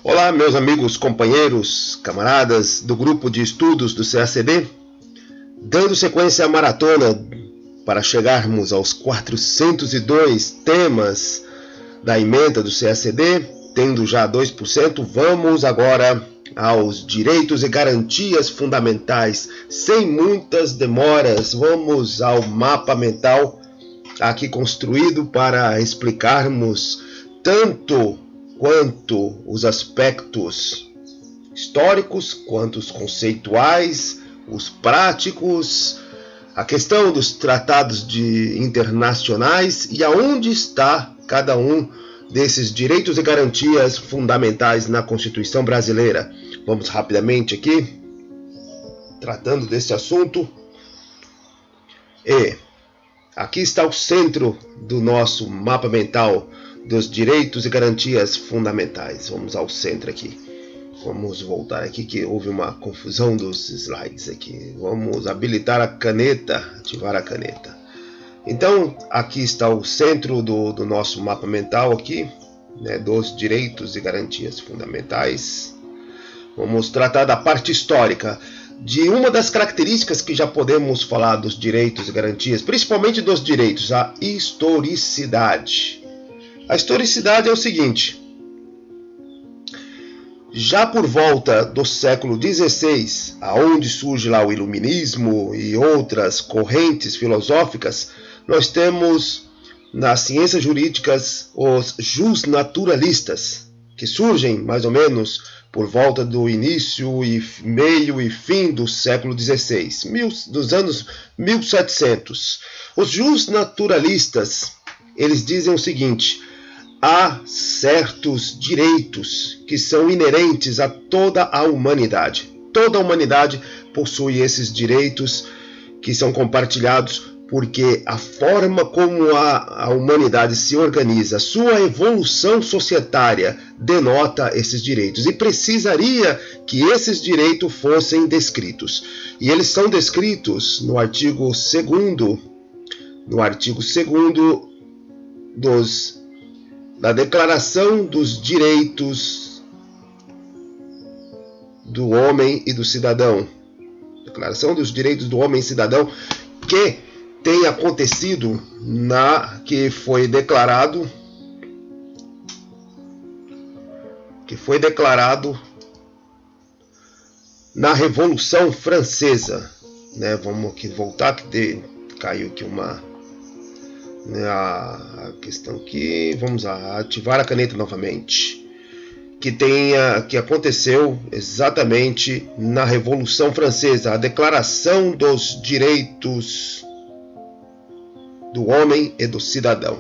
Olá, meus amigos, companheiros, camaradas do grupo de estudos do CACD, dando sequência à maratona para chegarmos aos 402 temas da emenda do CACD, tendo já 2%, vamos agora aos direitos e garantias fundamentais. Sem muitas demoras, vamos ao mapa mental aqui construído para explicarmos tanto quanto os aspectos históricos, quanto os conceituais, os práticos, a questão dos tratados internacionais e aonde está cada um desses direitos e garantias fundamentais na Constituição brasileira. Vamos rapidamente aqui, tratando desse assunto. E aqui está o centro do nosso mapa mental dos direitos e garantias fundamentais. Vamos ao centro aqui. Vamos voltar aqui que houve uma confusão dos slides aqui. Vamos habilitar a caneta, ativar a caneta. Então, aqui está o centro do nosso mapa mental aqui, né, dos direitos e garantias fundamentais. Vamos tratar da parte histórica, de uma das características que já podemos falar dos direitos e garantias, principalmente dos direitos, a historicidade. A historicidade é o seguinte: já por volta do século XVI, aonde surge lá o iluminismo e outras correntes filosóficas, nós temos nas ciências jurídicas os justnaturalistas, que surgem mais ou menos por volta do início e meio e fim do século XVI, dos anos 1700. Os justnaturalistas, eles dizem o seguinte: há certos direitos que são inerentes a toda a humanidade. Toda a humanidade possui esses direitos que são compartilhados porque a forma como a humanidade se organiza, sua evolução societária denota esses direitos e precisaria que esses direitos fossem descritos. E eles são descritos no artigo 2º, da Declaração dos Direitos do Homem e do Cidadão. Declaração dos Direitos do Homem e Cidadão, que tem acontecido que foi declarado na Revolução Francesa, né? Vamos aqui voltar, que caiu aqui a questão aqui. Vamos ativar a caneta novamente. Que aconteceu exatamente na Revolução Francesa, a Declaração dos Direitos do Homem e do Cidadão,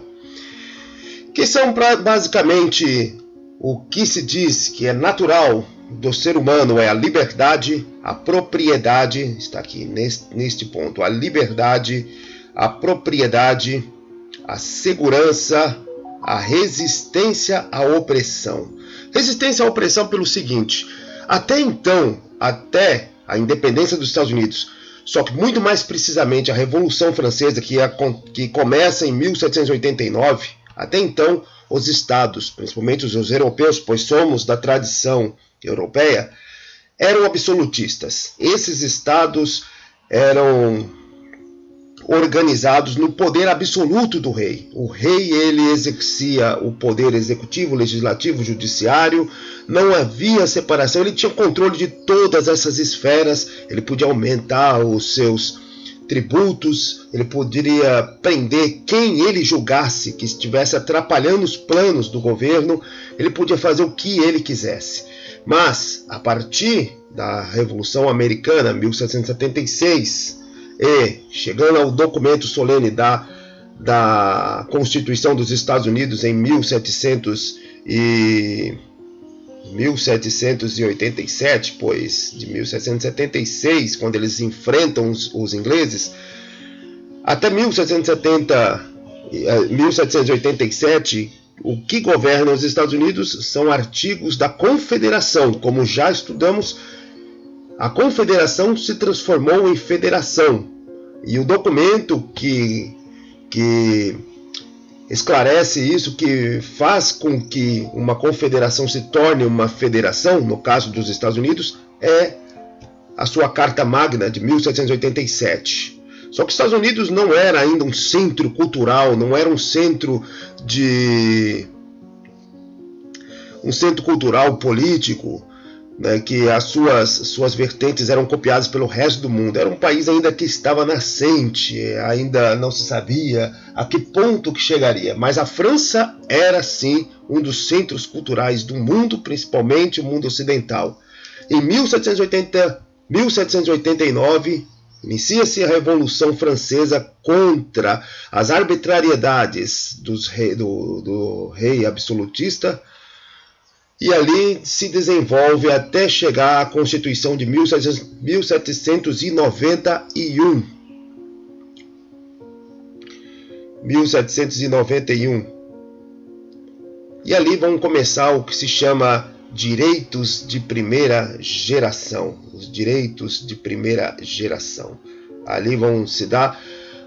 que são basicamente o que se diz que é natural do ser humano, é a liberdade, a propriedade, está aqui neste ponto, a liberdade, a propriedade, a segurança, a resistência à opressão. Resistência à opressão pelo seguinte: até então, até a independência dos Estados Unidos, só que muito mais precisamente a Revolução Francesa, que começa em 1789, até então os estados, principalmente os europeus, pois somos da tradição europeia, eram absolutistas. Esses estados eram organizados no poder absoluto do rei. O rei, ele exercia o poder executivo, legislativo, judiciário. Não havia separação, ele tinha controle de todas essas esferas. Ele podia aumentar os seus tributos, ele poderia prender quem ele julgasse que estivesse atrapalhando os planos do governo, ele podia fazer o que ele quisesse. Mas, a partir da Revolução Americana, 1776, e chegando ao documento solene da Constituição dos Estados Unidos em 1787, pois de 1776, quando eles enfrentam os ingleses, até 1787, o que governa os Estados Unidos são artigos da Confederação. Como já estudamos, a Confederação se transformou em federação, e o documento que esclarece isso, que faz com que uma confederação se torne uma federação, no caso dos Estados Unidos, é a sua Carta Magna de 1787. Só que os Estados Unidos não era ainda um centro cultural, não era um centro cultural político, né, que as suas vertentes eram copiadas pelo resto do mundo. Era um país ainda que estava nascente, ainda não se sabia a que ponto que chegaria. Mas a França era sim um dos centros culturais do mundo, principalmente o mundo ocidental. Em 1789, inicia-se a Revolução Francesa contra as arbitrariedades do rei absolutista, e ali se desenvolve até chegar à Constituição de 1791. 1791. E ali vão começar o que se chama direitos de primeira geração. Os direitos de primeira geração. Ali vão se dar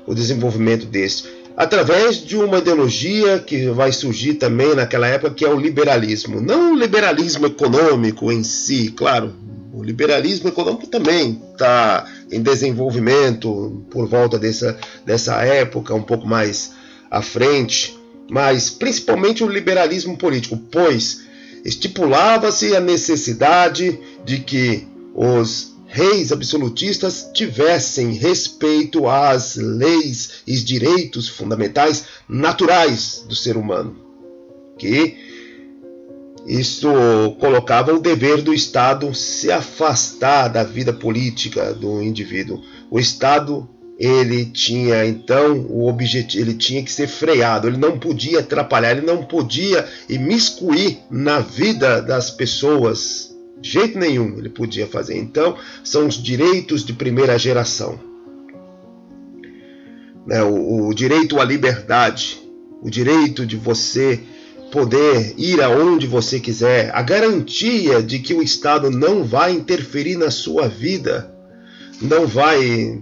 o desenvolvimento desse, através de uma ideologia que vai surgir também naquela época, que é o liberalismo. Não o liberalismo econômico em si, claro, o liberalismo econômico também está em desenvolvimento por volta dessa época, um pouco mais à frente, mas principalmente o liberalismo político, pois estipulava-se a necessidade de que os reis absolutistas tivessem respeito às leis e direitos fundamentais naturais do ser humano, que isso colocava o dever do Estado se afastar da vida política do indivíduo. O Estado, ele tinha então o objetivo, ele tinha que ser freado, ele não podia atrapalhar, ele não podia imiscuir na vida das pessoas. De jeito nenhum ele podia fazer. Então, são os direitos de primeira geração. O direito à liberdade, o direito de você poder ir aonde você quiser, a garantia de que o Estado não vai interferir na sua vida, não vai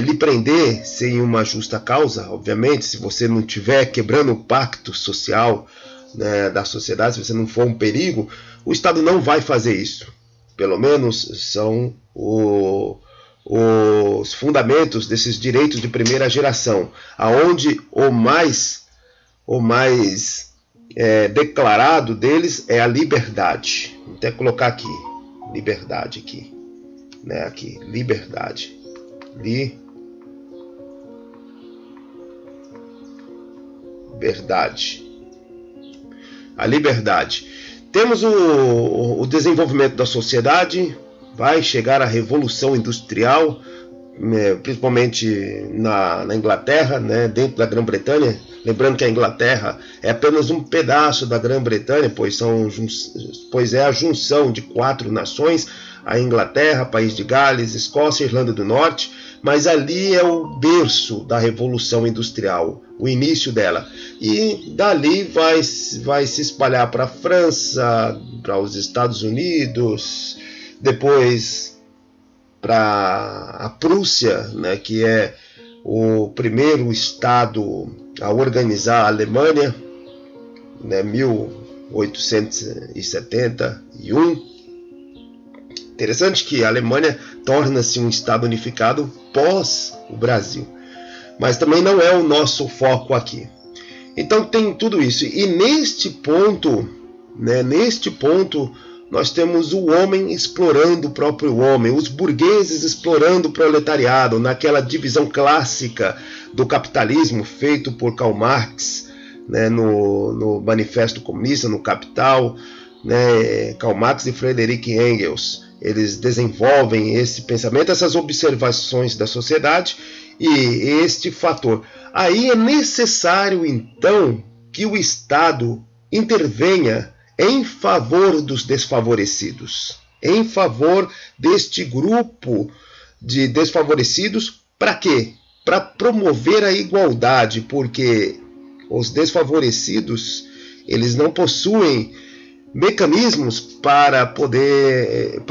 lhe prender sem uma justa causa, obviamente, se você não estiver quebrando o pacto social, né, da sociedade, se você não for um perigo, o Estado não vai fazer isso. Pelo menos são os fundamentos desses direitos de primeira geração, aonde o mais declarado deles é a liberdade. Vou até colocar aqui, liberdade aqui, né? Aqui, liberdade, liberdade. A liberdade. Temos o desenvolvimento da sociedade, vai chegar a Revolução Industrial, principalmente na Inglaterra, né, dentro da Grã-Bretanha. Lembrando que a Inglaterra é apenas um pedaço da Grã-Bretanha, pois é a junção de 4 nações, a Inglaterra, País de Gales, Escócia e Irlanda do Norte, mas ali é o berço da Revolução Industrial, o início dela. E dali vai se espalhar para a França, para os Estados Unidos, depois para a Prússia, né, que é o primeiro estado a organizar a Alemanha, né, 1871. Interessante que a Alemanha torna-se um estado unificado pós o Brasil, mas também não é o nosso foco aqui. Então tem tudo isso, e neste ponto, nós temos o homem explorando o próprio homem, os burgueses explorando o proletariado, naquela divisão clássica do capitalismo feito por Karl Marx, né, no Manifesto Comunista, no Capital, né, Karl Marx e Friedrich Engels. Eles desenvolvem esse pensamento, essas observações da sociedade e este fator. Aí é necessário, então, que o Estado intervenha em favor dos desfavorecidos, em favor deste grupo de desfavorecidos. Para quê? Para promover a igualdade, porque os desfavorecidos, eles não possuem mecanismos para poder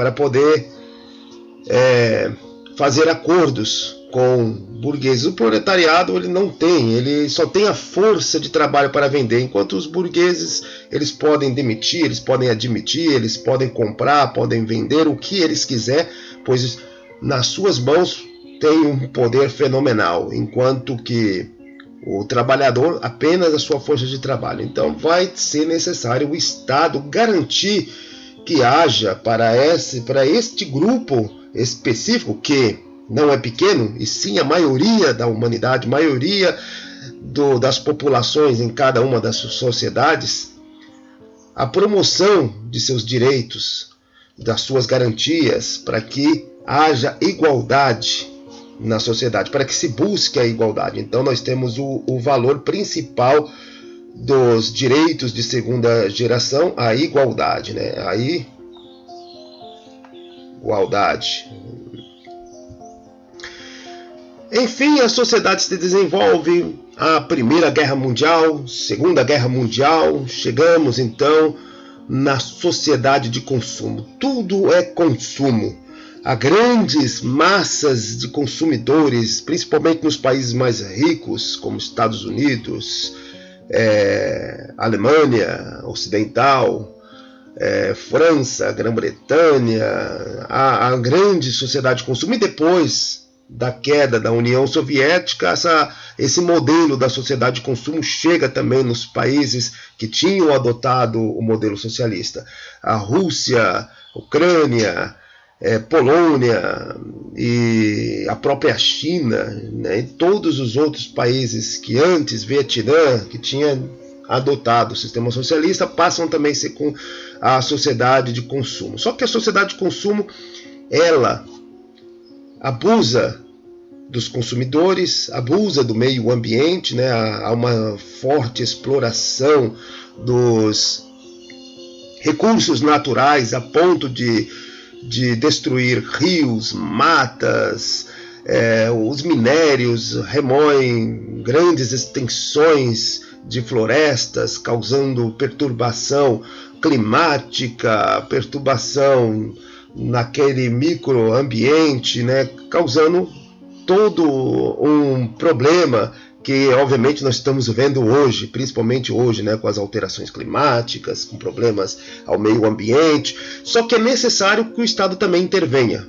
fazer acordos com burgueses. O proletariado ele não tem, ele só tem a força de trabalho para vender, enquanto os burgueses eles podem demitir, eles podem admitir, eles podem comprar, podem vender o que eles quiserem, pois nas suas mãos tem um poder fenomenal, enquanto que o trabalhador apenas a sua força de trabalho. Então vai ser necessário o Estado garantir que haja para este grupo específico, que não é pequeno, e sim a maioria da humanidade, maioria das populações em cada uma das sociedades, a promoção de seus direitos, das suas garantias, para que haja igualdade na sociedade, para que se busque a igualdade. Então nós temos o valor principal dos direitos de segunda geração, a igualdade, né? A igualdade. Enfim, a sociedade se desenvolve, a Primeira Guerra Mundial, Segunda Guerra Mundial, chegamos então na sociedade de consumo. Tudo é consumo. Há grandes massas de consumidores, principalmente nos países mais ricos, como Estados Unidos, Alemanha Ocidental, França, Grã-Bretanha, a grande sociedade de consumo. E depois da queda da União Soviética, esse modelo da sociedade de consumo chega também nos países que tinham adotado o modelo socialista. A Rússia, Ucrânia, Polônia e a própria China, né, e todos os outros países que antes, Vietnã, que tinha adotado o sistema socialista, passam também a ser com a sociedade de consumo. Só que a sociedade de consumo, ela abusa dos consumidores, abusa do meio ambiente, né, há uma forte exploração dos recursos naturais a ponto de destruir rios, matas, os minérios remoem grandes extensões de florestas, causando perturbação climática, perturbação naquele microambiente, né, causando todo um problema que obviamente nós estamos vendo hoje, principalmente hoje, né, com as alterações climáticas, com problemas ao meio ambiente. Só que é necessário que o Estado também intervenha,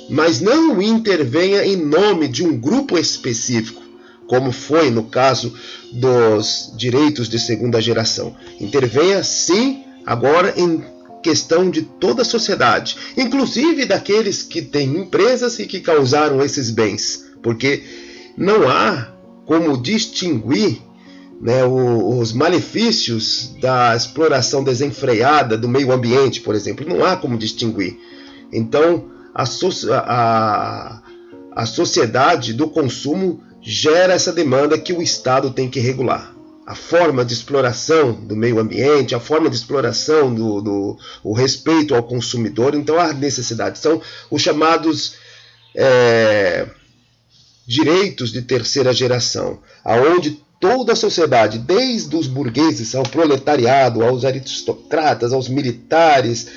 mas não intervenha em nome de um grupo específico, como foi no caso dos direitos de segunda geração. Intervenha sim agora em questão de toda a sociedade, inclusive daqueles que têm empresas e que causaram esses bens, porque não há como distinguir, né, os malefícios da exploração desenfreada do meio ambiente, por exemplo. Não há como distinguir. Então, a sociedade do consumo gera essa demanda que o Estado tem que regular. A forma de exploração do meio ambiente, a forma de exploração o respeito ao consumidor. Então, há necessidade. São os chamados direitos de terceira geração, aonde toda a sociedade, desde os burgueses ao proletariado, aos aristocratas, aos militares,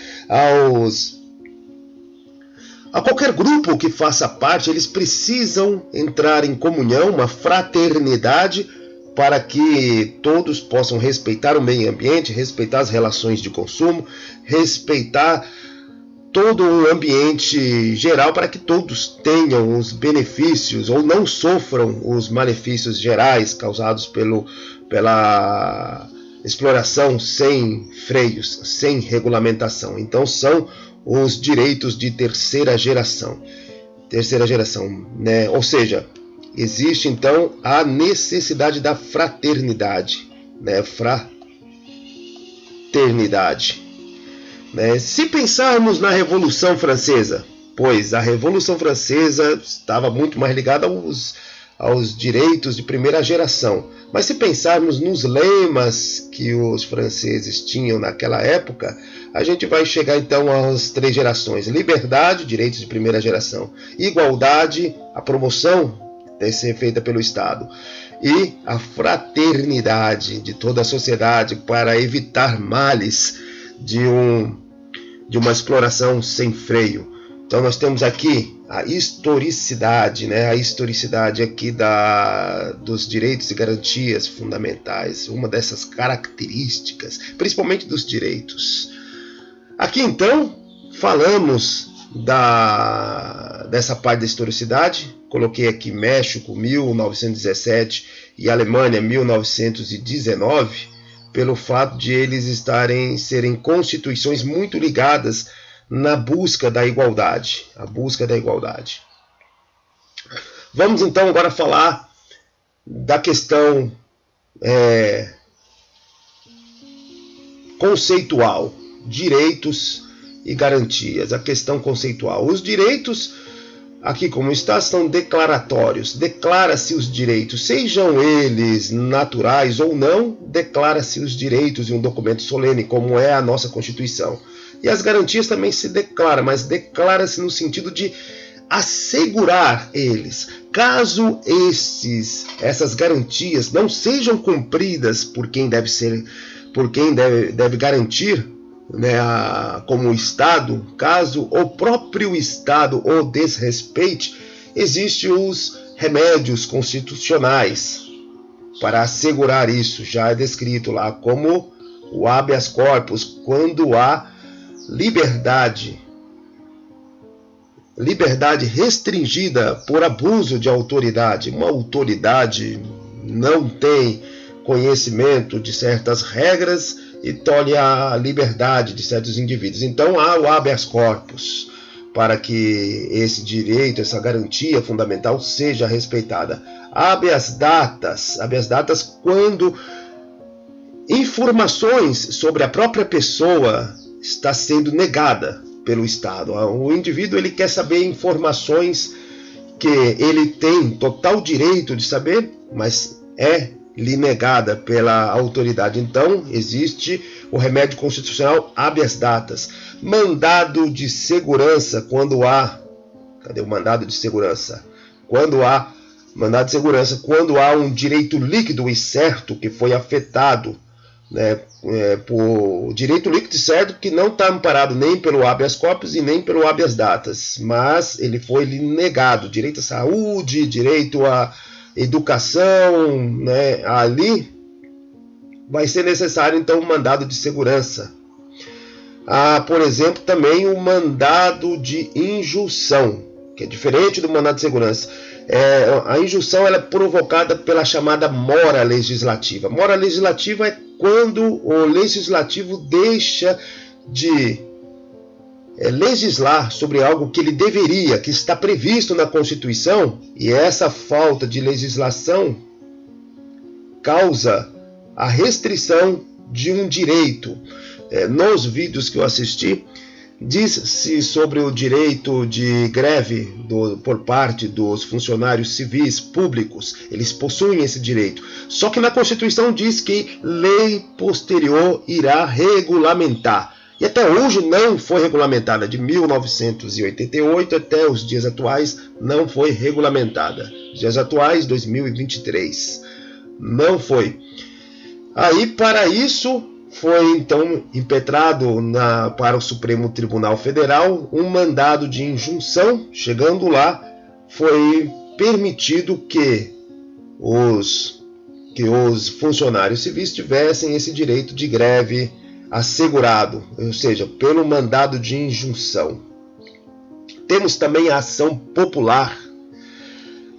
a qualquer grupo que faça parte, eles precisam entrar em comunhão, uma fraternidade, para que todos possam respeitar o meio ambiente, respeitar as relações de consumo, respeitar todo o ambiente geral, para que todos tenham os benefícios ou não sofram os malefícios gerais causados pela exploração sem freios, sem regulamentação. Então são os direitos de terceira geração, né? Ou seja, existe então a necessidade da fraternidade, né? Fraternidade. Se pensarmos na Revolução Francesa, pois a Revolução Francesa estava muito mais ligada aos direitos de primeira geração. Mas se pensarmos nos lemas que os franceses tinham naquela época, a gente vai chegar então às 3 gerações. Liberdade, direitos de primeira geração. Igualdade, a promoção deve ser feita pelo Estado. E a fraternidade de toda a sociedade para evitar males de uma exploração sem freio. Então nós temos aqui a historicidade, né? A historicidade aqui dos direitos e garantias fundamentais, uma dessas características, principalmente dos direitos. Aqui então falamos dessa parte da historicidade. Coloquei aqui México 1917 e Alemanha 1919, pelo fato de eles serem constituições muito ligadas na busca da igualdade, a busca da igualdade. Vamos então agora falar da questão conceitual, direitos e garantias. A questão conceitual. Os direitos, aqui como está, são declaratórios. Declara-se os direitos, sejam eles naturais ou não, declara-se os direitos em um documento solene, como é a nossa Constituição. E as garantias também se declaram, mas declara-se no sentido de assegurar eles. Caso essas garantias não sejam cumpridas por quem deve garantir, né, como o Estado, caso o próprio Estado o desrespeite, existem os remédios constitucionais para assegurar isso. Já é descrito lá como o habeas corpus, quando há liberdade restringida por abuso de autoridade. Uma autoridade não tem conhecimento de certas regras e tolhe a liberdade de certos indivíduos. Então há o habeas corpus para que esse direito, essa garantia fundamental seja respeitada. Habeas datas quando informações sobre a própria pessoa está sendo negada pelo Estado. O indivíduo ele quer saber informações que ele tem total direito de saber, mas lhe negada pela autoridade. Então, existe o remédio constitucional habeas datas. Mandado de segurança, quando há... Cadê o mandado de segurança? Quando há mandado de segurança, quando há um direito líquido e certo que foi afetado, né, por direito líquido e certo que não está amparado nem pelo habeas corpus e nem pelo habeas datas, mas ele foi negado. Direito à saúde, direito à educação, né, ali vai ser necessário então um mandado de segurança. Por exemplo, também o mandado de injunção, que é diferente do mandado de segurança. A injunção ela é provocada pela chamada mora legislativa. Mora legislativa é quando o legislativo deixa de legislar sobre algo que ele deveria, que está previsto na Constituição, e essa falta de legislação causa a restrição de um direito. Nos vídeos que eu assisti, diz-se sobre o direito de greve por parte dos funcionários civis públicos. Eles possuem esse direito. Só que na Constituição diz que lei posterior irá regulamentar. E até hoje não foi regulamentada. De 1988 até os dias atuais não foi regulamentada. Dias atuais, 2023. Não foi. Aí, para isso, foi então impetrado para o Supremo Tribunal Federal um mandado de injunção. Chegando lá, foi permitido que os funcionários civis tivessem esse direito de greve assegurado, ou seja, pelo mandado de injunção. Temos também a ação popular.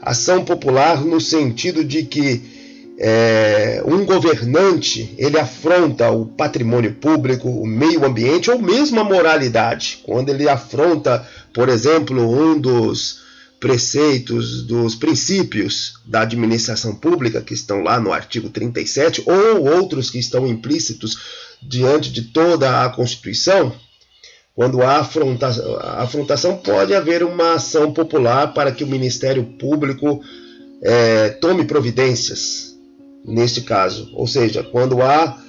Ação popular no sentido de que um governante ele afronta o patrimônio público, o meio ambiente ou mesmo a moralidade. Quando ele afronta, por exemplo, um dos preceitos, dos princípios da administração pública que estão lá no artigo 37 ou outros que estão implícitos diante de toda a Constituição, quando há afrontação, pode haver uma ação popular para que o Ministério Público tome providências neste caso. Ou seja, quando há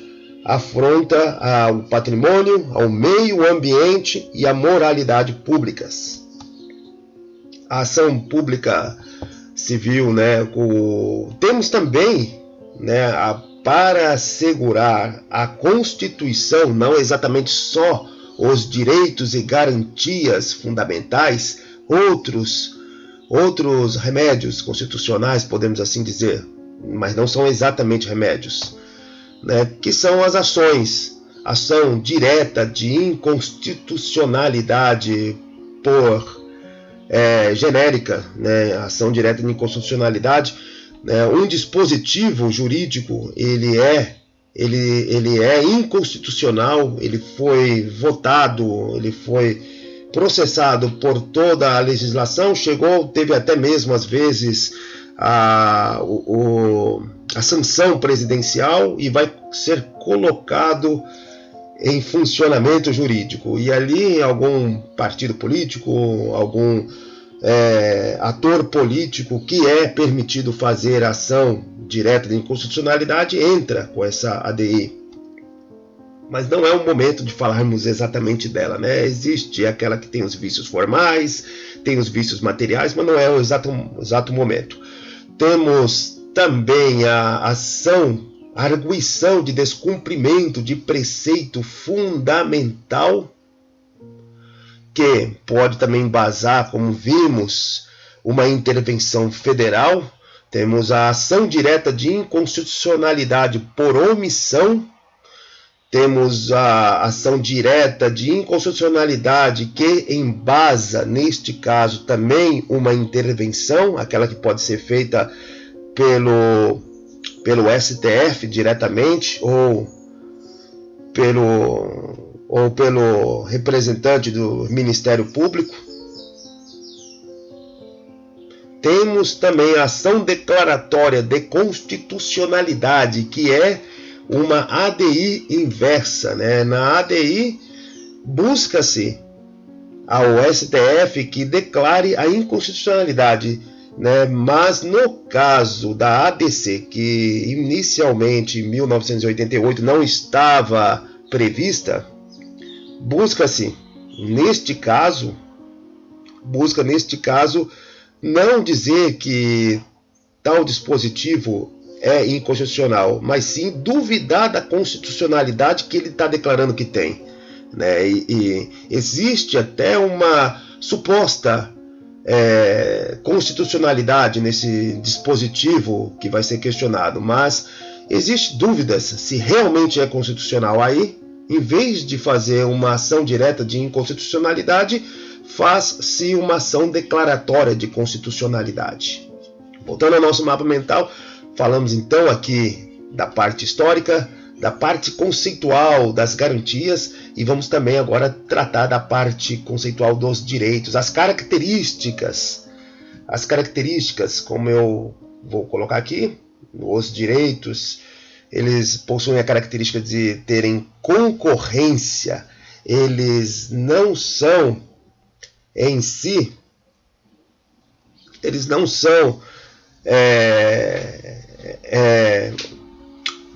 afronta ao patrimônio, ao meio ambiente e à moralidade públicas. A ação pública civil, né? Temos também, né, para assegurar a Constituição, não exatamente só os direitos e garantias fundamentais, outros remédios constitucionais, podemos assim dizer, mas não são exatamente remédios, né, que são as ação direta de inconstitucionalidade genérica, né, ação direta de inconstitucionalidade, né, um dispositivo jurídico, ele é inconstitucional, ele foi votado, ele foi processado por toda a legislação, teve até mesmo às vezes a sanção presidencial e vai ser colocado em funcionamento jurídico. E ali algum partido político, algum ator político que é permitido fazer ação direta de inconstitucionalidade entra com essa ADI. Mas não é o momento de falarmos exatamente dela, né? Existe aquela que tem os vícios formais, tem os vícios materiais, mas não é o exato momento. Temos também a arguição de descumprimento de preceito fundamental, que pode também embasar, como vimos, uma intervenção federal. Temos a ação direta de inconstitucionalidade por omissão. Temos a ação direta de inconstitucionalidade que embasa, neste caso, também uma intervenção, aquela que pode ser feita pelo STF diretamente ou pelo representante do Ministério Público. Temos também a ação declaratória de constitucionalidade, que é uma ADI inversa, né? Na ADI busca-se ao STF que declare a inconstitucionalidade, né? Mas no caso da ADC, que inicialmente em 1988 não estava prevista, busca-se neste caso não dizer que tal dispositivo é inconstitucional, mas sim duvidar da constitucionalidade que ele está declarando que tem, né? E existe até uma suposta constitucionalidade nesse dispositivo que vai ser questionado, mas existe dúvidas se realmente é constitucional. Aí, em vez de fazer uma ação direta de inconstitucionalidade, faz-se uma ação declaratória de constitucionalidade. Voltando ao nosso mapa mental, falamos então aqui da parte histórica, da parte conceitual das garantias, e vamos também agora tratar da parte conceitual dos direitos, as características, como eu vou colocar aqui, os direitos, eles possuem a característica de terem concorrência, eles não são em si,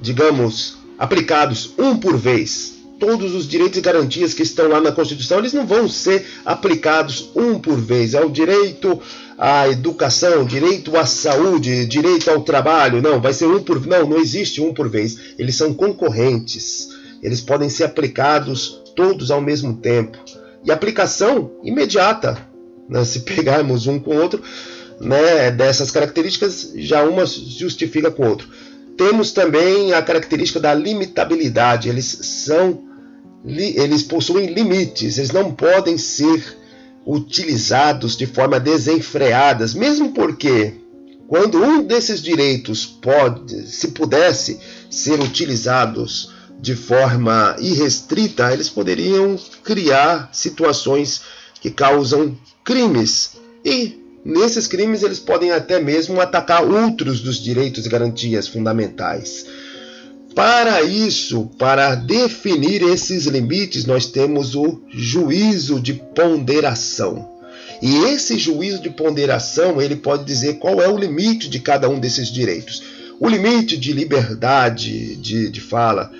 digamos, aplicados um por vez. Todos os direitos e garantias que estão lá na Constituição, eles não vão ser aplicados um por vez. É o direito à educação, direito à saúde, direito ao trabalho. Não, vai ser não existe um por vez. Eles são concorrentes. Eles podem ser aplicados todos ao mesmo tempo. E aplicação imediata, né? Se pegarmos um com o outro, né, dessas características, já uma justifica com o outro. Temos também a característica da limitabilidade. Eles possuem limites, eles não podem ser utilizados de forma desenfreada, mesmo porque quando um desses direitos se pudesse ser utilizados de forma irrestrita, eles poderiam criar situações que causam crimes, e nesses crimes eles podem até mesmo atacar outros dos direitos e garantias fundamentais. Para isso, para definir esses limites, nós temos o juízo de ponderação. E esse juízo de ponderação, ele pode dizer qual é o limite de cada um desses direitos. O limite de liberdade de fala,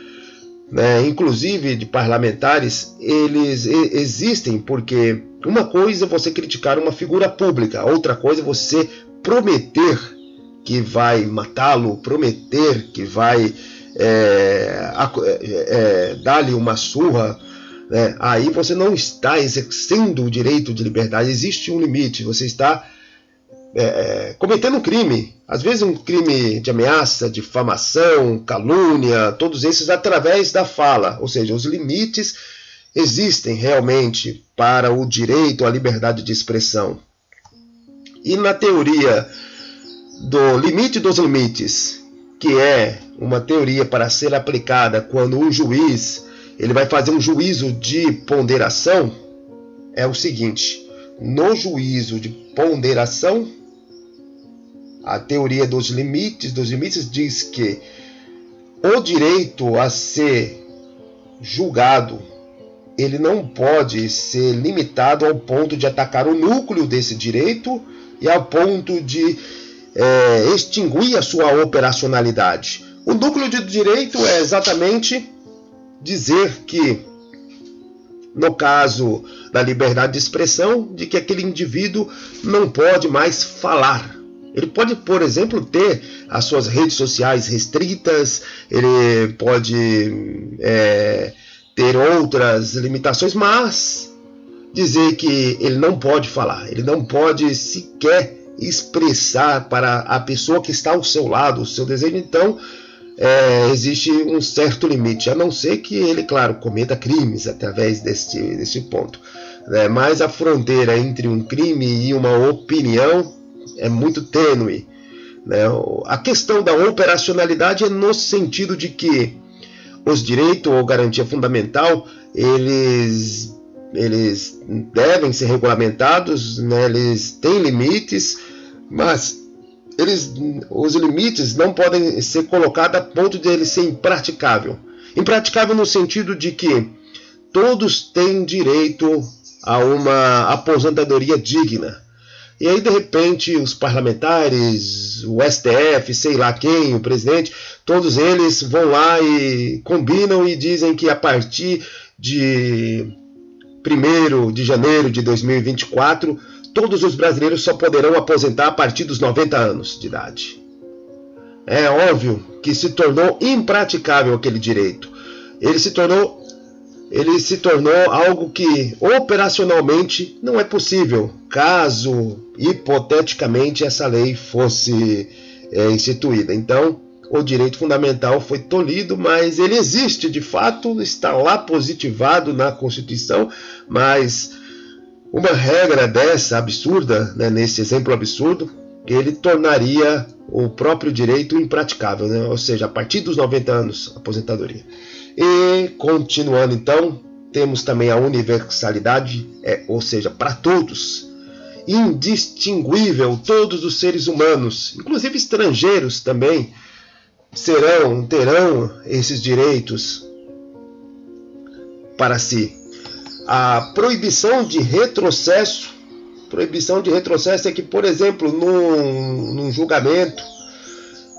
né, inclusive de parlamentares, eles existem porque uma coisa é você criticar uma figura pública, outra coisa é você prometer que vai matá-lo, prometer que vai dar-lhe uma surra, né? Aí você não está exercendo o direito de liberdade, existe um limite, você está cometendo um crime, às vezes um crime de ameaça, difamação, calúnia, todos esses através da fala, ou seja, os limites existem realmente para o direito à liberdade de expressão. E na teoria do limite dos limites, que é uma teoria para ser aplicada quando um juiz ele vai fazer um juízo de ponderação, é o seguinte: no juízo de ponderação, a teoria dos limites diz que o direito a ser julgado ele não pode ser limitado ao ponto de atacar o núcleo desse direito e ao ponto de extinguir a sua operacionalidade. O núcleo de direito é exatamente dizer que, no caso da liberdade de expressão, de que aquele indivíduo não pode mais falar. Ele pode, por exemplo, ter as suas redes sociais restritas, ele pode ter outras limitações, mas dizer que ele não pode falar, ele não pode sequer expressar para a pessoa que está ao seu lado o seu desejo. Então existe um certo limite, a não ser que ele, claro, cometa crimes através desse ponto, né? Mas a fronteira entre um crime e uma opinião é muito tênue, né? A questão da operacionalidade é no sentido de que os direitos ou garantia fundamental eles devem ser regulamentados, né? Eles têm limites, mas os limites não podem ser colocados a ponto de ele ser impraticável. Impraticável no sentido de que todos têm direito a uma aposentadoria digna. E aí, de repente, os parlamentares, o STF, sei lá quem, o presidente, todos eles vão lá e combinam e dizem que a partir de 1º de janeiro de 2024, todos os brasileiros só poderão aposentar a partir dos 90 anos de idade. É óbvio que se tornou impraticável aquele direito. Ele se tornou algo que operacionalmente não é possível, caso hipoteticamente essa lei fosse instituída. Então, o direito fundamental foi tolhido, mas ele existe de fato, está lá positivado na Constituição, mas uma regra dessa absurda, né, nesse exemplo absurdo, ele tornaria o próprio direito impraticável, né? Ou seja, a partir dos 90 anos, aposentadoria. E, continuando então, temos também a universalidade, ou seja, para todos, indistinguível, todos os seres humanos, inclusive estrangeiros também, terão esses direitos para si. A proibição de retrocesso é que, por exemplo, num julgamento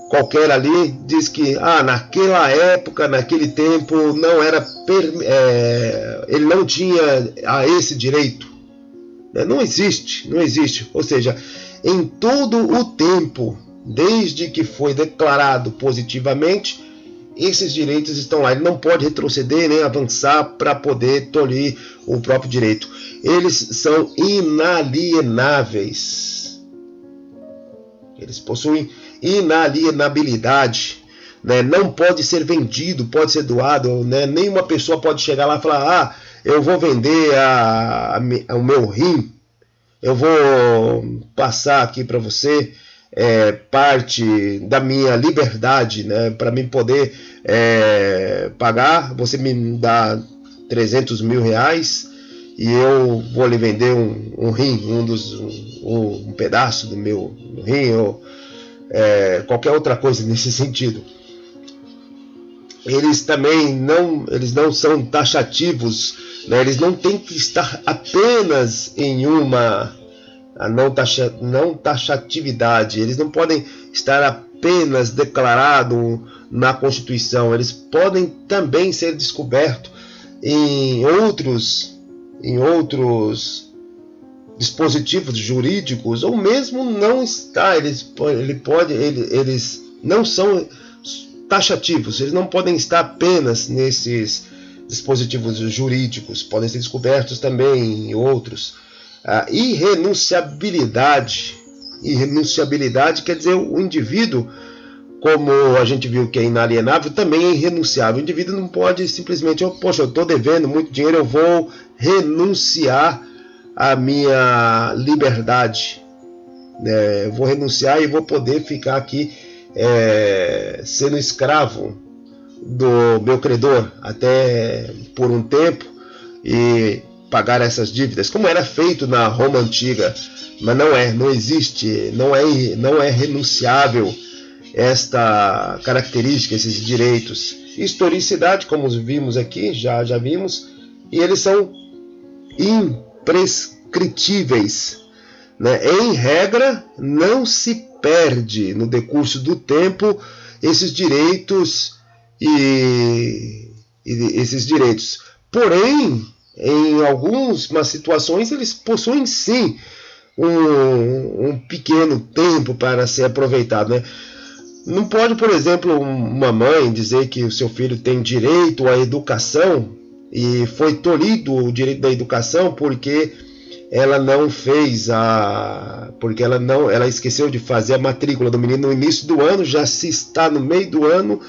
qualquer ali, diz que naquela época, naquele tempo, não era ele não tinha esse direito. Não existe. Ou seja, em todo o tempo, desde que foi declarado positivamente, esses direitos estão lá. Ele não pode retroceder nem avançar para poder tolir o próprio direito. Eles são inalienáveis. Eles possuem inalienabilidade, né? Não pode ser vendido, pode ser doado, né? Nenhuma pessoa pode chegar lá e falar: eu vou vender o meu rim, eu vou passar aqui para você parte da minha liberdade, né? Para mim poder pagar, você me dá 300 mil reais e eu vou lhe vender um rim, um pedaço do meu rim, ou qualquer outra coisa nesse sentido. Eles também não são taxativos, né? Eles não têm que estar apenas em uma não taxatividade, eles não podem estar apenas declarados na Constituição, eles podem também ser descobertos em outros dispositivos jurídicos, ou mesmo não está. Eles não são taxativos, eles não podem estar apenas nesses dispositivos jurídicos, podem ser descobertos também em outros. A irrenunciabilidade. Irrenunciabilidade quer dizer o indivíduo, como a gente viu que é inalienável, também é irrenunciável. O indivíduo não pode simplesmente, poxa, eu estou devendo muito dinheiro, eu vou renunciar à minha liberdade. Eu vou renunciar e vou poder ficar aqui sendo escravo do meu credor até por um tempo e pagar essas dívidas, como era feito na Roma antiga. Mas não existe, não é renunciável esta característica, esses direitos. Historicidade, como vimos aqui, já vimos, e eles são imprescritíveis. Em regra, não se perde no decurso do tempo esses direitos esses direitos. Porém, em algumas situações, eles possuem sim um pequeno tempo para ser aproveitado. Não pode, por exemplo, uma mãe dizer que o seu filho tem direito à educação e foi tolhido o direito da educação porque ela não fez porque ela esqueceu de fazer a matrícula do menino no início do ano, já se está no meio do ano,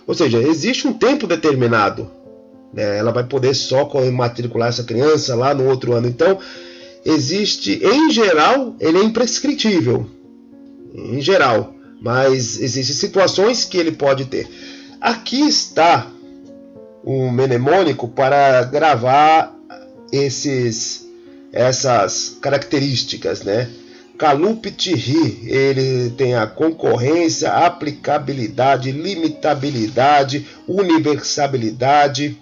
ou seja, existe um tempo determinado. Ela vai poder só matricular essa criança lá no outro ano. Então, existe, em geral, ele é imprescritível, em geral, mas existem situações que ele pode ter. Aqui está um mnemônico para gravar essas características, Calupti-ri, ele tem a concorrência, aplicabilidade, limitabilidade, universabilidade,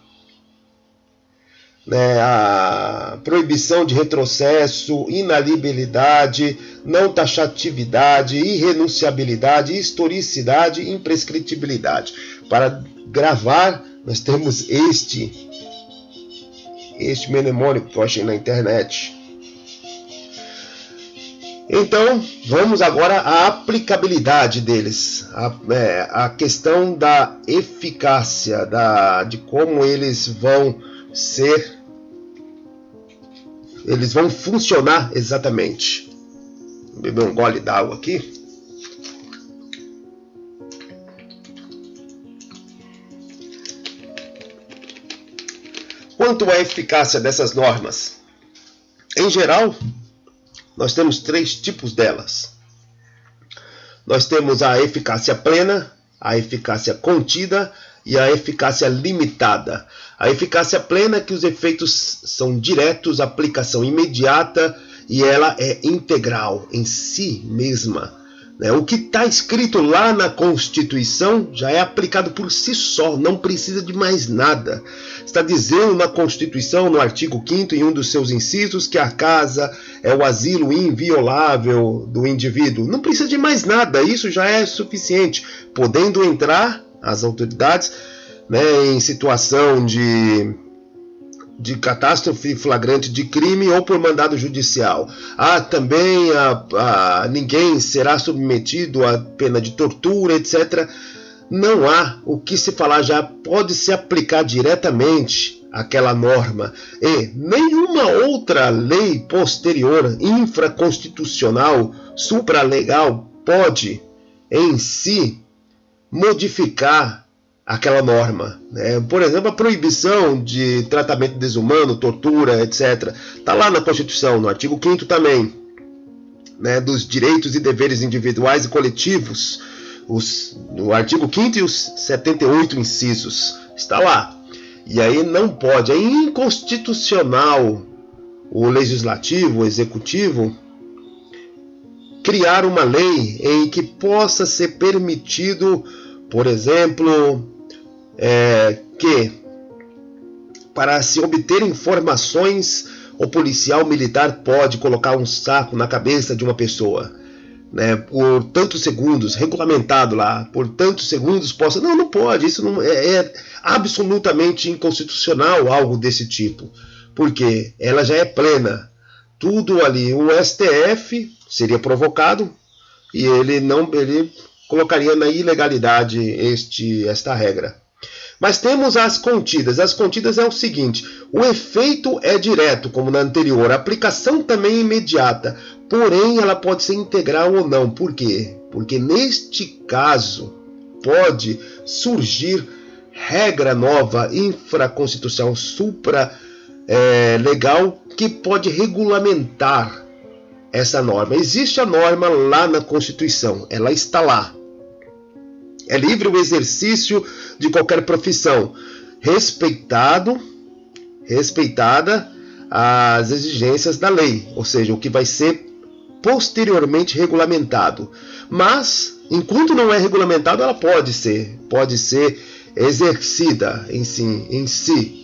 a proibição de retrocesso, inalibilidade, não taxatividade, irrenunciabilidade, historicidade e imprescritibilidade. Para gravar, nós temos este mnemônico que eu achei na internet. Então, vamos agora à aplicabilidade deles, a questão da eficácia, de como eles vão funcionar exatamente. Vou beber um gole d'água aqui. Quanto à eficácia dessas normas? Em geral, nós temos 3 tipos delas. Nós temos a eficácia plena, a eficácia contida e a eficácia limitada. A eficácia plena é que os efeitos são diretos, aplicação imediata e ela é integral em si mesma. O que está escrito lá na Constituição já é aplicado por si só, não precisa de mais nada. Está dizendo na Constituição, no artigo 5º, em um dos seus incisos, que a casa é o asilo inviolável do indivíduo. Não precisa de mais nada, isso já é suficiente. Podendo entrar as autoridades em situação de catástrofe flagrante de crime ou por mandado judicial. Também ninguém será submetido à pena de tortura, etc. Não há o que se falar, já pode se aplicar diretamente aquela norma. E nenhuma outra lei posterior, infraconstitucional, supralegal, pode em si modificar aquela norma. Por exemplo, a proibição de tratamento desumano, tortura, etc. Está lá na Constituição, no artigo 5º também, dos direitos e deveres individuais e coletivos, no artigo 5º e os 78 incisos, está lá. E aí não pode, é inconstitucional o legislativo, o executivo, criar uma lei em que possa ser permitido, por exemplo, que para se obter informações o policial militar pode colocar um saco na cabeça de uma pessoa, por tantos segundos, regulamentado lá, por tantos segundos possa... Não pode, isso não é absolutamente inconstitucional algo desse tipo, porque ela já é plena, tudo ali, o STF seria provocado e ele colocaria na ilegalidade esta regra. Mas temos as contidas. As contidas é o seguinte: o efeito é direto, como na anterior, a aplicação também é imediata, porém ela pode ser integral ou não. Por quê? Porque neste caso pode surgir regra nova, infraconstitucional, supra-legal, que pode regulamentar essa norma. Existe a norma lá na Constituição, ela está lá. É livre o exercício de qualquer profissão, respeitada as exigências da lei, ou seja, o que vai ser posteriormente regulamentado. Mas, enquanto não é regulamentado, ela pode ser exercida em si.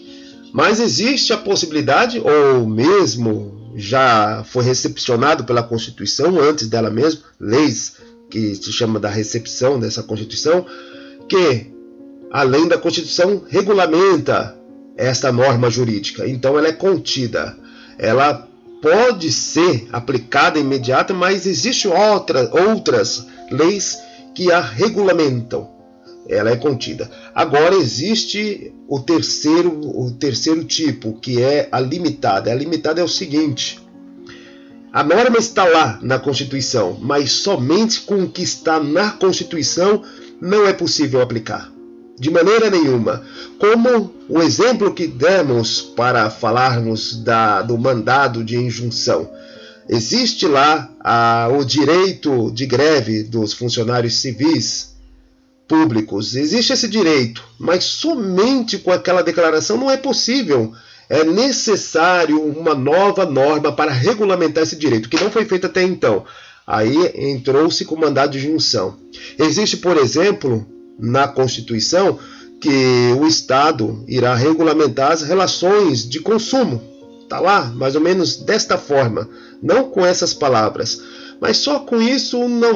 Mas existe a possibilidade, ou mesmo já foi recepcionado pela Constituição, antes dela mesmo, leis que se chama da recepção dessa Constituição, que, além da Constituição, regulamenta esta norma jurídica. Então ela é contida. Ela pode ser aplicada imediata, mas existem outras leis que a regulamentam. Ela é contida. Agora existe o terceiro tipo, que é a limitada. A limitada é o seguinte: a norma está lá na Constituição, mas somente com o que está na Constituição não é possível aplicar. De maneira nenhuma. Como o exemplo que demos para falarmos do mandado de injunção. Existe lá o direito de greve dos funcionários civis públicos. Existe esse direito, mas somente com aquela declaração não é possível. É necessário uma nova norma para regulamentar esse direito, que não foi feito até então. Aí entrou-se com o mandado de injunção. Existe, por exemplo, na Constituição, que o Estado irá regulamentar as relações de consumo. Está lá, mais ou menos desta forma, não com essas palavras. Mas só com isso não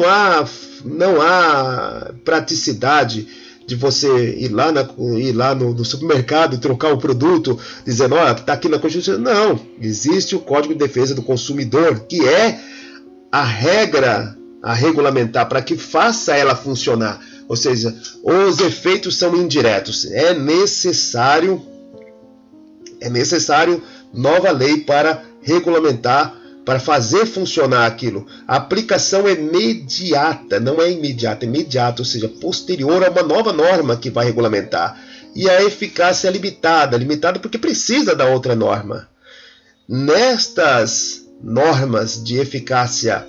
há praticidade de você ir lá no supermercado e trocar o produto, dizendo, olha, está aqui na Constituição. Não, existe o Código de Defesa do Consumidor, que é a regra a regulamentar para que faça ela funcionar. Ou seja, os efeitos são indiretos. É necessário nova lei para regulamentar, para fazer funcionar aquilo. A aplicação é imediata, não é imediata, é imediata, ou seja, posterior a uma nova norma que vai regulamentar. E a eficácia é limitada porque precisa da outra norma. Nestas normas de eficácia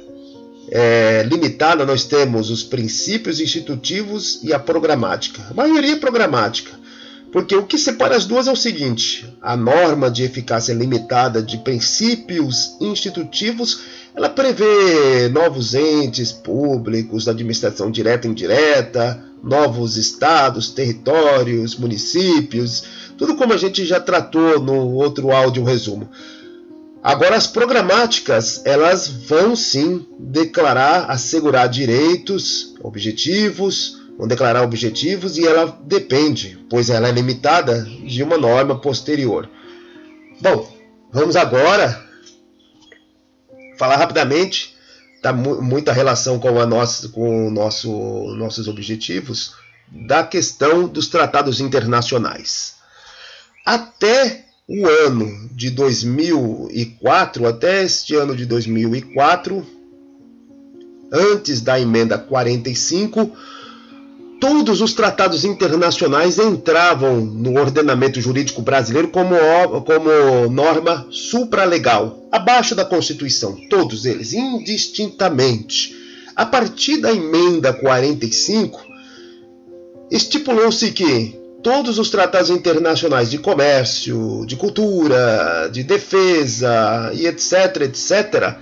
limitada, nós temos os princípios institutivos e a programática. A maioria é programática. Porque o que separa as duas é o seguinte: a norma de eficácia limitada de princípios institutivos, ela prevê novos entes públicos da administração direta e indireta, novos estados, territórios, municípios, tudo como a gente já tratou no outro áudio resumo. Agora, as programáticas, elas vão sim assegurar direitos, vão declarar objetivos, e ela depende, pois ela é limitada, de uma norma posterior. Bom, vamos agora falar rapidamente, tá muita relação com nossos objetivos, da questão dos tratados internacionais. Até o ano de 2004, até este ano de 2004, antes da emenda 45, todos os tratados internacionais entravam no ordenamento jurídico brasileiro como norma supralegal, abaixo da Constituição, todos eles, indistintamente. A partir da emenda 45, estipulou-se que todos os tratados internacionais de comércio, de cultura, de defesa e etc.,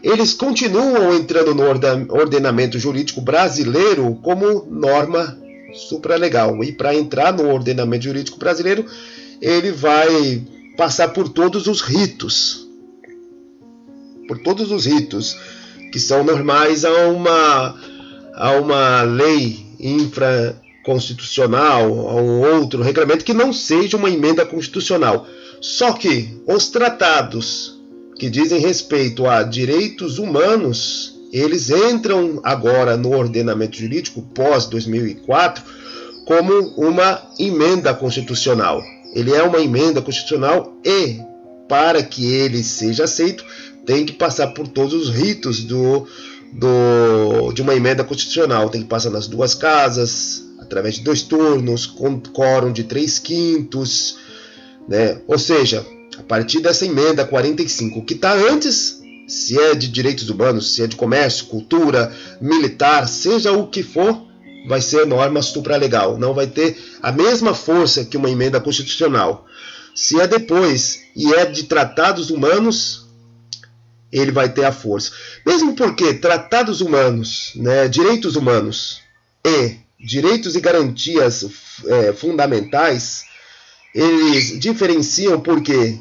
eles continuam entrando no ordenamento jurídico brasileiro como norma supralegal. E para entrar no ordenamento jurídico brasileiro, ele vai passar por todos os ritos. Que são normais a uma lei infraconstitucional, a um outro regulamento que não seja uma emenda constitucional. Só que os tratados que dizem respeito a direitos humanos, eles entram agora no ordenamento jurídico pós-2004 como uma emenda constitucional. Ele é uma emenda constitucional e, para que ele seja aceito, tem que passar por todos os ritos de uma emenda constitucional. Tem que passar nas duas casas, através de 2 turnos, com quórum de 3/5, né? Ou seja, a partir dessa emenda 45, o que está antes, se é de direitos humanos, se é de comércio, cultura, militar, seja o que for, vai ser norma supralegal, não vai ter a mesma força que uma emenda constitucional. Se é depois e é de tratados humanos, ele vai ter a força. Mesmo porque tratados humanos, né, direitos humanos e direitos e garantias fundamentais, eles diferenciam porque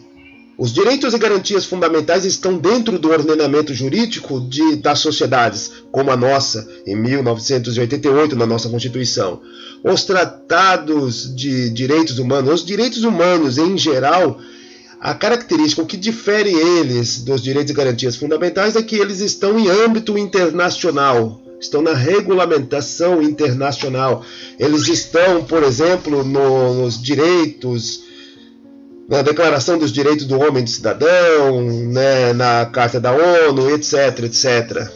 os direitos e garantias fundamentais estão dentro do ordenamento jurídico das sociedades, como a nossa, em 1988, na nossa Constituição. Os tratados de direitos humanos, os direitos humanos em geral, a característica, o que difere eles dos direitos e garantias fundamentais é que eles estão em âmbito internacional, estão na regulamentação internacional. Eles estão, por exemplo, nos direitos, na Declaração dos Direitos do Homem e do Cidadão, né, na Carta da ONU, etc, etc.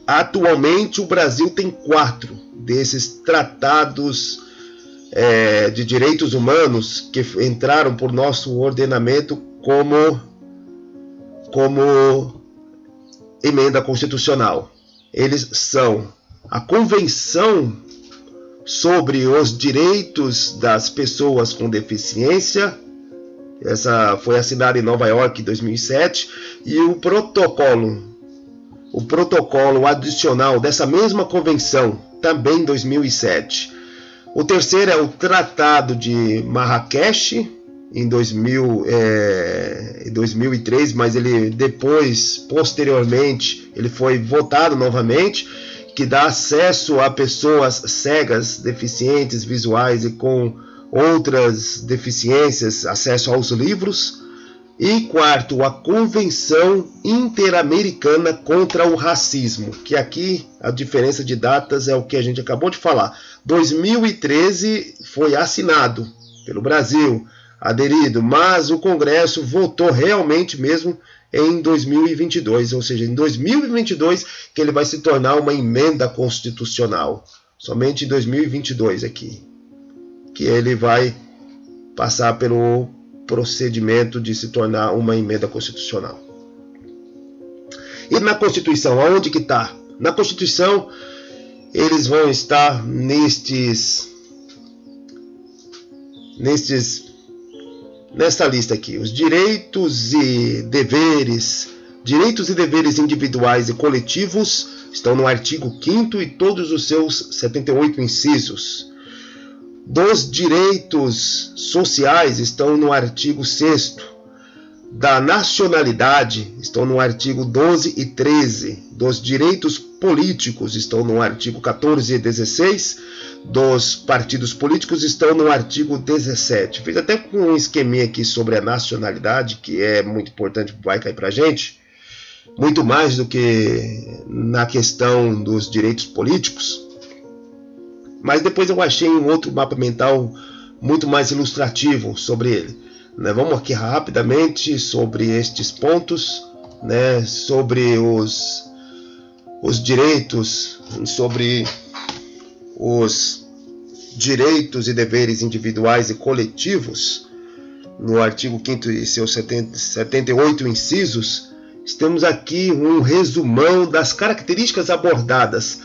Atualmente, o Brasil tem 4 desses tratados de direitos humanos que entraram por nosso ordenamento como emenda constitucional. Eles são a Convenção sobre os Direitos das Pessoas com Deficiência, essa foi assinada em Nova York em 2007, e o protocolo adicional dessa mesma convenção, também em 2007. O terceiro é o Tratado de Marrakech, em 2003, mas ele depois, posteriormente, ele foi votado novamente, que dá acesso a pessoas cegas, deficientes visuais e com outras deficiências, acesso aos livros. E quarto, a Convenção Interamericana contra o Racismo, que aqui a diferença de datas é o que a gente acabou de falar. 2013 foi assinado pelo Brasil, aderido, mas o Congresso votou realmente mesmo em 2022, ou seja, em 2022 que ele vai se tornar uma emenda constitucional. Somente em 2022 aqui, que ele vai passar pelo procedimento de se tornar uma emenda constitucional. E na Constituição, aonde que está? Na Constituição, eles vão estar nesta lista aqui. Os direitos e deveres individuais e coletivos estão no artigo 5º e todos os seus 78 incisos. Dos direitos sociais estão no artigo 6º. Da nacionalidade estão no artigo 12 e 13. Dos direitos políticos estão no artigo 14 e 16. Dos partidos políticos estão no artigo 17. Fiz até um esqueminha aqui sobre a nacionalidade, que é muito importante, vai cair pra gente. Muito mais do que na questão dos direitos políticos. Mas depois eu achei um outro mapa mental muito mais ilustrativo sobre ele. Vamos aqui rapidamente sobre estes pontos, sobre os direitos, sobre os direitos e deveres individuais e coletivos, no artigo 5º e seus 78 incisos. Temos aqui um resumão das características abordadas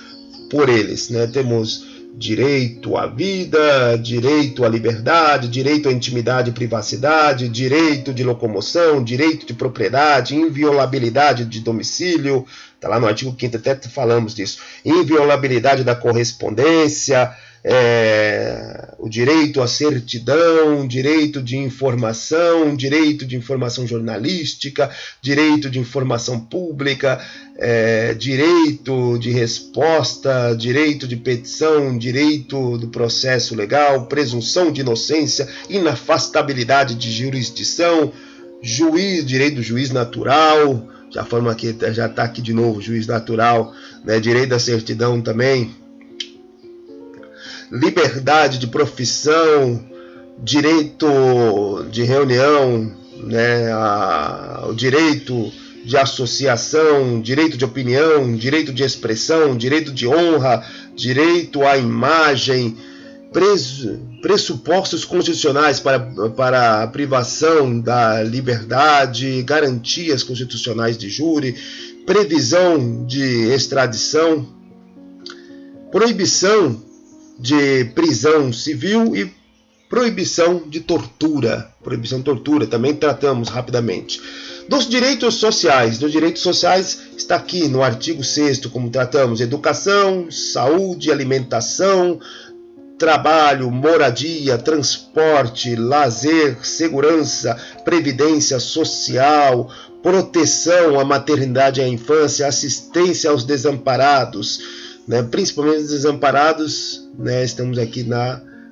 por eles. Temos direito à vida, direito à liberdade, direito à intimidade e privacidade, direito de locomoção, direito de propriedade, inviolabilidade de domicílio, está lá no artigo 5º, até falamos disso, inviolabilidade da correspondência, o direito à certidão, direito de informação jornalística, direito de informação pública, direito de resposta, direito de petição, direito do processo legal, presunção de inocência, inafastabilidade de jurisdição, direito do juiz natural, já está aqui de novo, juiz natural, direito da certidão também. liberdade de profissão, direito de reunião, né, o direito de associação, direito de opinião, direito de expressão, direito de honra, direito à imagem, pressupostos constitucionais para a privação da liberdade, garantias constitucionais de júri, previsão de extradição, proibição de prisão civil e proibição de tortura. Proibição de tortura, também tratamos rapidamente. Dos direitos sociais está aqui no artigo 6º, como tratamos: educação, saúde, alimentação, trabalho, moradia, transporte, lazer, segurança, previdência social, proteção à maternidade e à infância, assistência aos desamparados, né, principalmente os desamparados, né, estamos aqui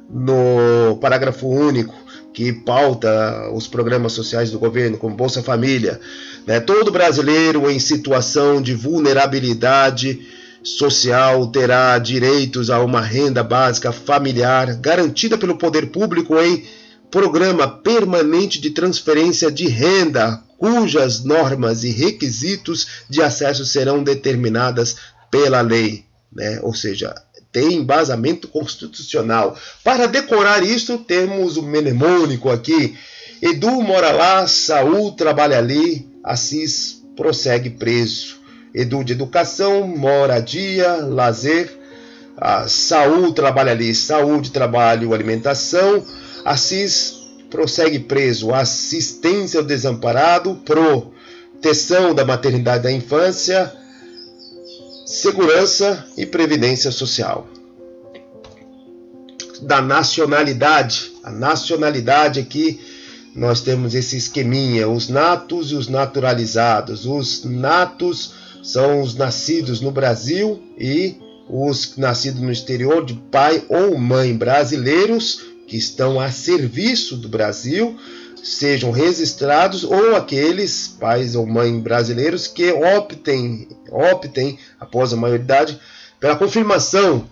no parágrafo único, que pauta os programas sociais do governo, como Bolsa Família, né, todo brasileiro em situação de vulnerabilidade social terá direitos a uma renda básica familiar garantida pelo poder público em programa permanente de transferência de renda, cujas normas e requisitos de acesso serão determinadas pela lei, né? Ou seja, tem embasamento constitucional. Para decorar isso, temos o mnemônico aqui: Edu mora lá, Saul trabalha ali, Assis prossegue preso. Edu de educação, moradia, lazer, Saul trabalha ali, saúde, trabalho, alimentação, Assis prossegue preso, assistência ao desamparado, proteção da maternidade e da infância, segurança e previdência social. Da nacionalidade, a nacionalidade aqui nós temos esse esqueminha: os natos e os naturalizados. Os natos são os nascidos no Brasil e os nascidos no exterior de pai ou mãe brasileiros que estão a serviço do Brasil, sejam registrados, ou aqueles pais ou mães brasileiros que optem após a maioridade pela confirmação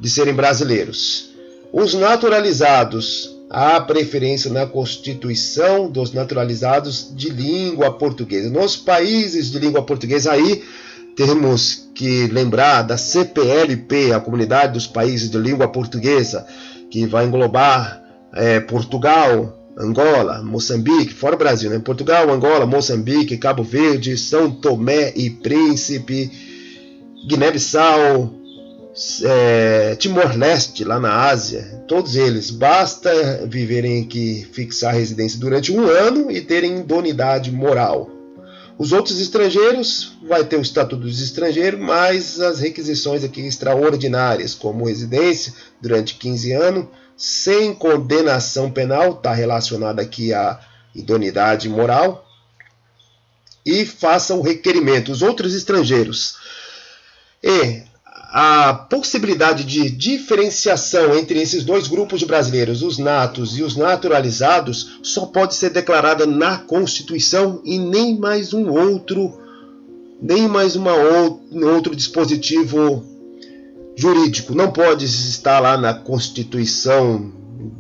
de serem brasileiros. Os naturalizados, há preferência na Constituição dos naturalizados de língua portuguesa. Nos países de língua portuguesa, aí temos que lembrar da CPLP, a Comunidade dos Países de Língua Portuguesa, que vai englobar Portugal, Angola, Moçambique, fora o Brasil, né? Portugal, Angola, Moçambique, Cabo Verde, São Tomé e Príncipe, Guiné-Bissau, Timor-Leste, lá na Ásia. Todos eles, basta viverem aqui, fixar residência durante 1 ano e terem idoneidade moral. Os outros estrangeiros, vai ter o estatuto dos estrangeiros, mas as requisições aqui extraordinárias, como residência durante 15 anos, sem condenação penal, está relacionada aqui à idoneidade moral, e faça o requerimento. Os outros estrangeiros. E a possibilidade de diferenciação entre esses dois grupos de brasileiros, os natos e os naturalizados, só pode ser declarada na Constituição e nem mais um outro dispositivo jurídico. Não pode estar lá na Constituição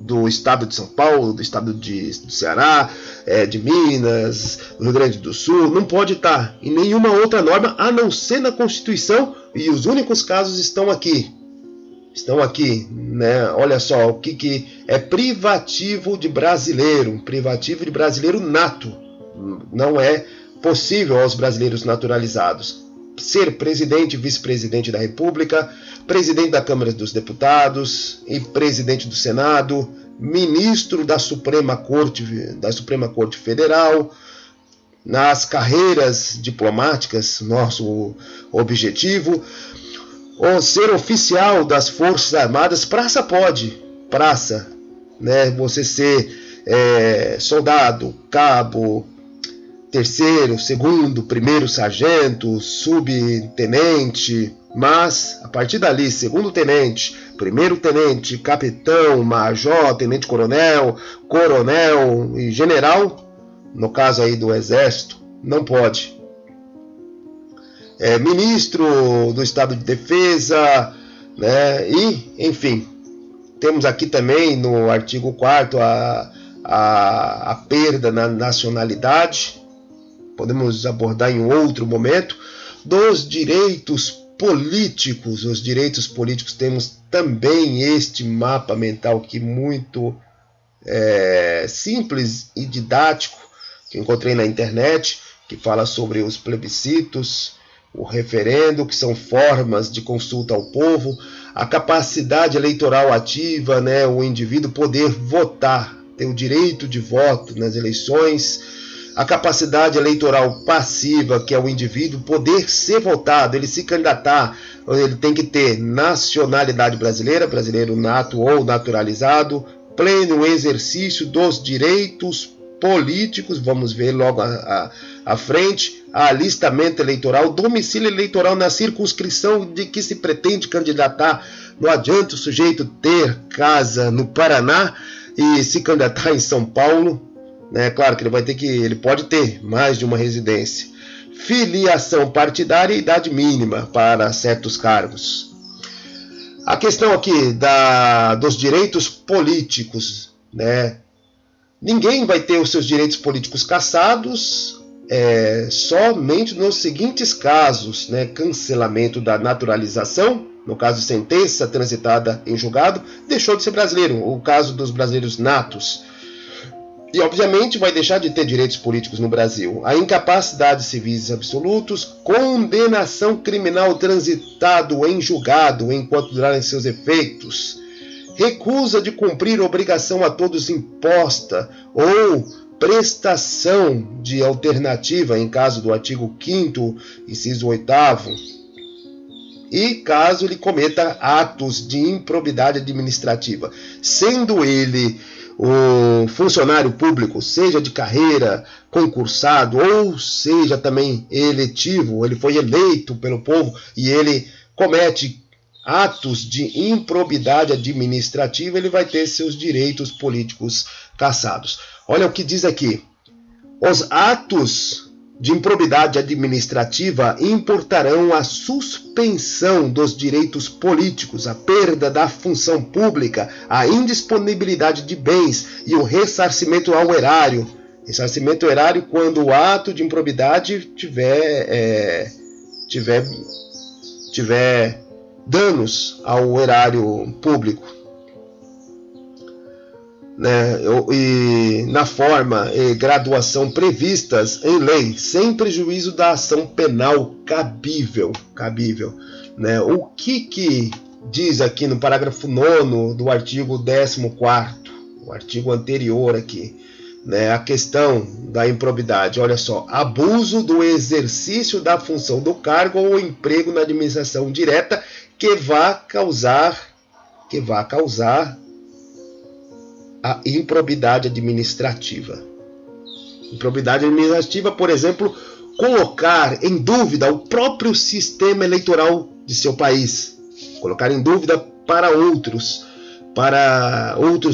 do Estado de São Paulo, do Estado do Ceará, de Minas, do Rio Grande do Sul. Não pode estar em nenhuma outra norma, a não ser na Constituição, e os únicos casos estão aqui. Né? Olha só, o que é privativo de brasileiro, privativo de brasileiro nato. Não é possível aos brasileiros naturalizados ser presidente e vice-presidente da República, presidente da Câmara dos Deputados e presidente do Senado, ministro da Suprema Corte Federal, nas carreiras diplomáticas, nosso objetivo, ou ser oficial das Forças Armadas. Praça pode, né? Você ser soldado, cabo, terceiro, segundo, primeiro sargento, subtenente, mas a partir dali, segundo tenente, primeiro tenente, capitão, major, tenente coronel, coronel e general, no caso aí do Exército, não pode. Ministro do Estado de Defesa, né? E, enfim, Temos aqui também no artigo 4º a perda na nacionalidade, podemos abordar em outro momento. Dos direitos políticos, os direitos políticos, temos também este mapa mental que muito simples e didático, que encontrei na internet, que fala sobre os plebiscitos, o referendo, que são formas de consulta ao povo, a capacidade eleitoral ativa, né, o indivíduo poder votar, ter o direito de voto nas eleições, a capacidade eleitoral passiva, que é o indivíduo poder ser votado, ele se candidatar, ele tem que ter nacionalidade brasileira, brasileiro nato ou naturalizado, pleno exercício dos direitos políticos, vamos ver logo à frente, alistamento eleitoral, domicílio eleitoral na circunscrição de que se pretende candidatar. Não adianta o sujeito ter casa no Paraná e se candidatar em São Paulo, né? Claro que ele pode ter mais de uma residência. Filiação partidária e idade mínima para certos cargos. A questão aqui dos direitos políticos, né? Ninguém vai ter os seus direitos políticos cassados somente nos seguintes casos, né? Cancelamento da naturalização, no caso de sentença transitada em julgado, deixou de ser brasileiro, o caso dos brasileiros natos. E, obviamente, vai deixar de ter direitos políticos no Brasil. A incapacidade de civis absolutos, condenação criminal transitado em julgado enquanto durarem seus efeitos, recusa de cumprir obrigação a todos imposta ou prestação de alternativa em caso do artigo 5º, inciso 8º, e caso ele cometa atos de improbidade administrativa, sendo ele o funcionário público, seja de carreira, concursado, ou seja também eletivo, ele foi eleito pelo povo e ele comete atos de improbidade administrativa, ele vai ter seus direitos políticos cassados. Olha o que diz aqui: os atos de improbidade administrativa importarão a suspensão dos direitos políticos, a perda da função pública, a indisponibilidade de bens e o ressarcimento ao erário. Ressarcimento ao erário quando o ato de improbidade tiver danos ao erário público, né? E na forma e graduação previstas em lei, sem prejuízo da ação penal cabível, né? O que diz aqui no parágrafo 9º do artigo 14º, o artigo anterior aqui, né? A questão da improbidade, olha só: abuso do exercício da função do cargo ou emprego na administração direta que vá causar a improbidade administrativa. Improbidade administrativa, por exemplo, colocar em dúvida o próprio sistema eleitoral de seu país, colocar em dúvida para outros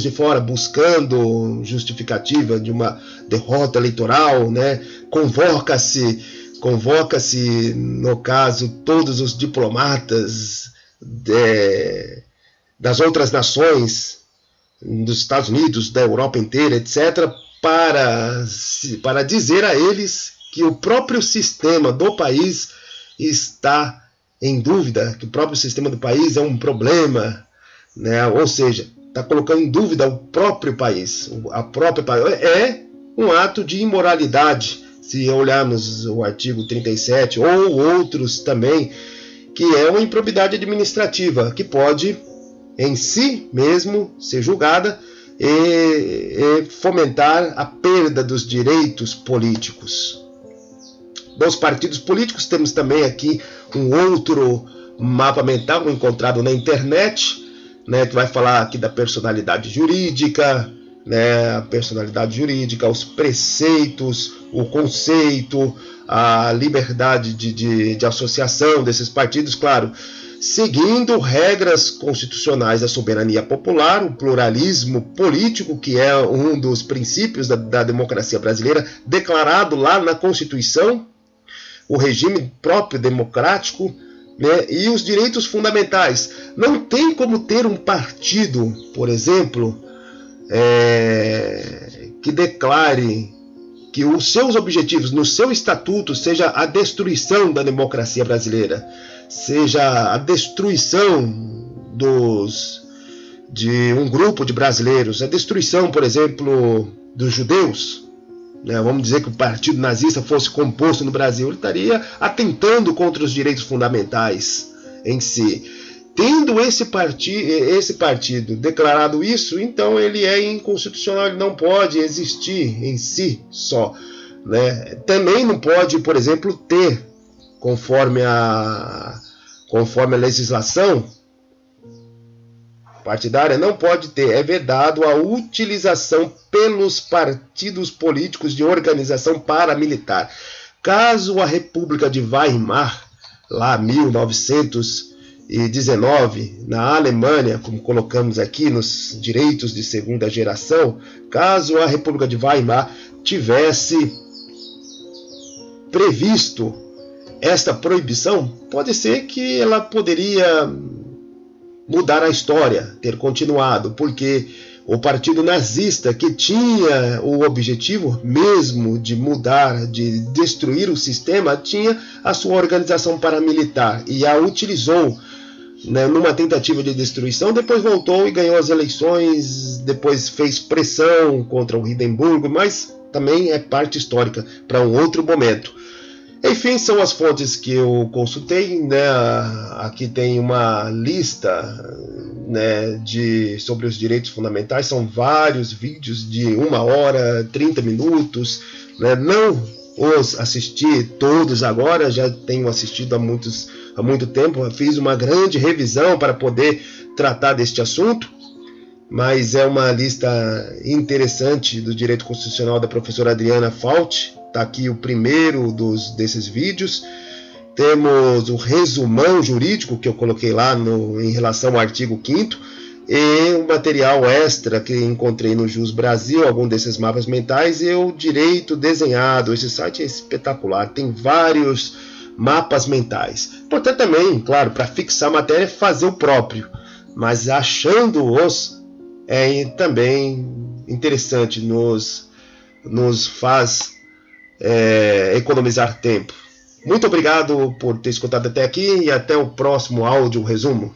de fora, buscando justificativa de uma derrota eleitoral, né? Convoca-se, no caso, todos os diplomatas das outras nações, dos Estados Unidos, da Europa inteira, etc., para dizer a eles que o próprio sistema do país está em dúvida, que o próprio sistema do país é um problema, né? Ou seja, está colocando em dúvida o próprio país. É um ato de imoralidade, se olharmos o artigo 37 ou outros também, que é uma improbidade administrativa, que pode em si mesmo ser julgada e fomentar a perda dos direitos políticos. Dos partidos políticos, temos também aqui um outro mapa mental encontrado na internet, né, que vai falar aqui da personalidade jurídica, né, a personalidade jurídica, os preceitos, o conceito, a liberdade de associação desses partidos, claro, seguindo regras constitucionais, a soberania popular, o pluralismo político, que é um dos princípios da democracia brasileira, declarado lá na Constituição, o regime próprio democrático, né, e os direitos fundamentais. Não tem como ter um partido, por exemplo, que declare que os seus objetivos no seu estatuto seja a destruição da democracia brasileira, seja a destruição de um grupo de brasileiros, a destruição, por exemplo, dos judeus. Vamos dizer que o partido nazista fosse composto no Brasil, ele estaria atentando contra os direitos fundamentais em si. Tendo esse partido declarado isso, então ele é inconstitucional, ele não pode existir em si só, né? Também não pode, por exemplo, ter, conforme a legislação partidária, não pode ter, é vedado a utilização pelos partidos políticos de organização paramilitar. Caso a República de Weimar, lá 1919, na Alemanha, como colocamos aqui nos direitos de segunda geração, caso a República de Weimar tivesse previsto esta proibição, pode ser que ela poderia mudar a história, ter continuado, porque o partido nazista, que tinha o objetivo mesmo de mudar, de destruir o sistema, tinha a sua organização paramilitar e a utilizou, né, numa tentativa de destruição. Depois voltou e ganhou as eleições, depois fez pressão contra o Hindenburg, mas também é parte histórica para um outro momento. Enfim, são as fontes que eu consultei, né? Aqui tem uma lista, né, sobre os direitos fundamentais, são vários vídeos de 1 hora, 30 minutos, né? Não os assisti todos agora, já tenho assistido há muito tempo, eu fiz uma grande revisão para poder tratar deste assunto, mas é uma lista interessante do direito constitucional da professora Adriana Fauci. Está aqui o primeiro desses vídeos. Temos o resumão jurídico que eu coloquei lá em relação ao artigo 5º e um material extra que encontrei no Jus Brasil, algum desses mapas mentais, e o direito desenhado. Esse site é espetacular, tem vários mapas mentais. Importante também, claro, para fixar a matéria, fazer o próprio, mas achando-os é também interessante, nos faz economizar tempo. Muito obrigado por ter escutado até aqui e até o próximo áudio resumo.